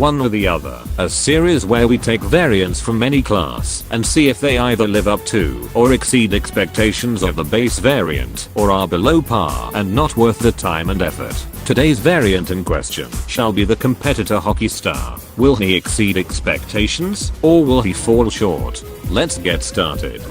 one or the other, a series where we take variants from any class and see if they either live up to or exceed expectations of the base variant or are below par and not worth the time and effort. Today's variant in question shall be the competitor Hockey Star. Will he exceed expectations or will he fall short? Let's get started.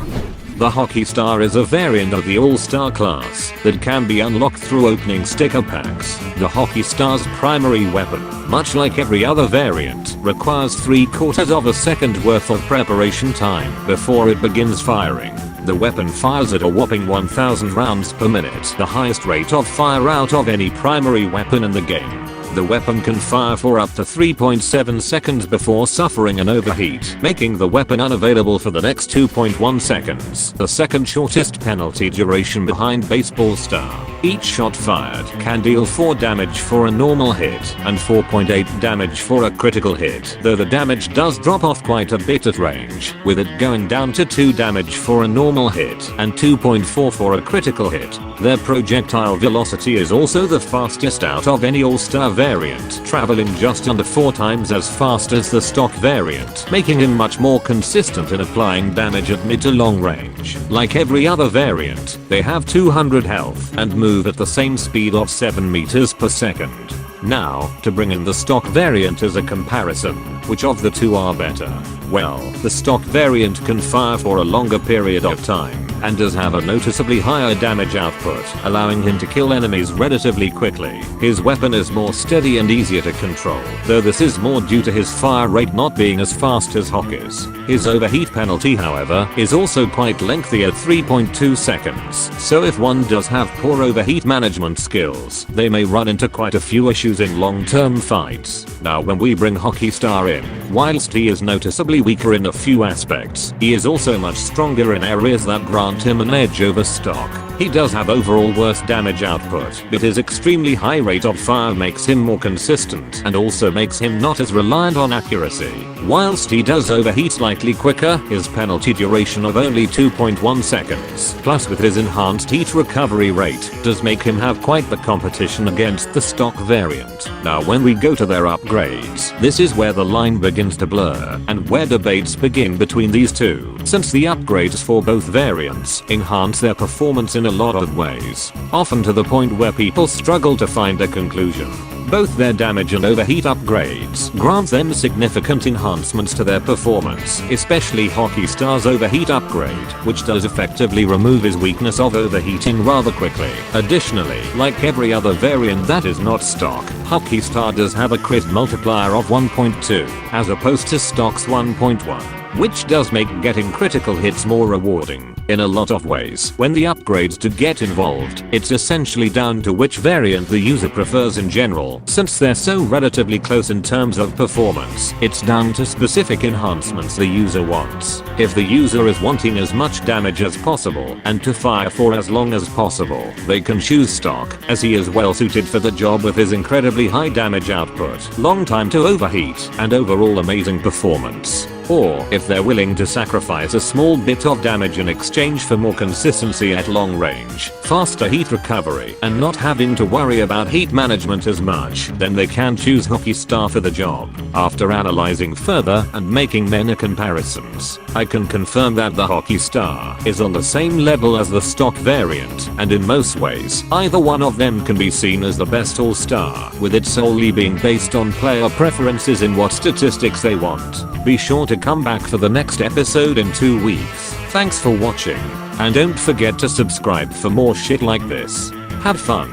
The Hockey Star is a variant of the All-Star class that can be unlocked through opening sticker packs. The Hockey Star's primary weapon, much like every other variant, requires 3/4 of a second worth of preparation time before it begins firing. The weapon fires at a whopping 1000 rounds per minute, the highest rate of fire out of any primary weapon in the game. The weapon can fire for up to 3.7 seconds before suffering an overheat, making the weapon unavailable for the next 2.1 seconds, the second shortest penalty duration behind Baseball Star. Each shot fired can deal 4 damage for a normal hit and 4.8 damage for a critical hit, though the damage does drop off quite a bit at range, with it going down to 2 damage for a normal hit and 2.4 for a critical hit. Their projectile velocity is also the fastest out of any All-Star variant, traveling just under 4 times as fast as the stock variant, making him much more consistent in applying damage at mid to long range. Like every other variant, they have 200 health and move at the same speed of 7 meters per second. Now, to bring in the stock variant as a comparison, which of the two are better? Well, the stock variant can fire for a longer period of time and does have a noticeably higher damage output, allowing him to kill enemies relatively quickly. His weapon is more steady and easier to control, though this is more due to his fire rate not being as fast as Hockey's. His overheat penalty, however, is also quite lengthy at 3.2 seconds, so if one does have poor overheat management skills, they may run into quite a few issues in long-term fights. Now when we bring Hockey Star in, whilst he is noticeably weaker in a few aspects, he is also much stronger in areas that grant him an edge over stock. He does have overall worse damage output, but his extremely high rate of fire makes him more consistent and also makes him not as reliant on accuracy. Whilst he does overheat slightly quicker, his penalty duration of only 2.1 seconds, plus with his enhanced heat recovery rate, does make him have quite the competition against the stock variant. Now when we go to their upgrades, this is where the line begins to blur and where debates begin between these two, since the upgrades for both variants enhance their performance in a lot of ways, often to the point where people struggle to find a conclusion. Both their damage and overheat upgrades grant them significant enhancements to their performance, especially Hockey Star's overheat upgrade, which does effectively remove his weakness of overheating rather quickly. Additionally, like every other variant that is not stock, Hockey Star does have a crit multiplier of 1.2, as opposed to stock's 1.1. which does make getting critical hits more rewarding. In a lot of ways, when the upgrades do get involved, it's essentially down to which variant the user prefers in general, since they're so relatively close in terms of performance. It's down to specific enhancements the user wants. If the user is wanting as much damage as possible and to fire for as long as possible, they can choose stock, as he is well suited for the job with his incredibly high damage output, long time to overheat, and overall amazing performance. Or, if they're willing to sacrifice a small bit of damage in exchange for more consistency at long range, faster heat recovery, and not having to worry about heat management as much, then they can choose Hockey Star for the job. After analyzing further and making many comparisons, I can confirm that the Hockey Star is on the same level as the stock variant, and in most ways, either one of them can be seen as the best all-star, with it solely being based on player preferences in what statistics they want. Be sure to come back for the next episode in 2 weeks. Thanks for watching, and don't forget to subscribe for more shit like this. Have fun.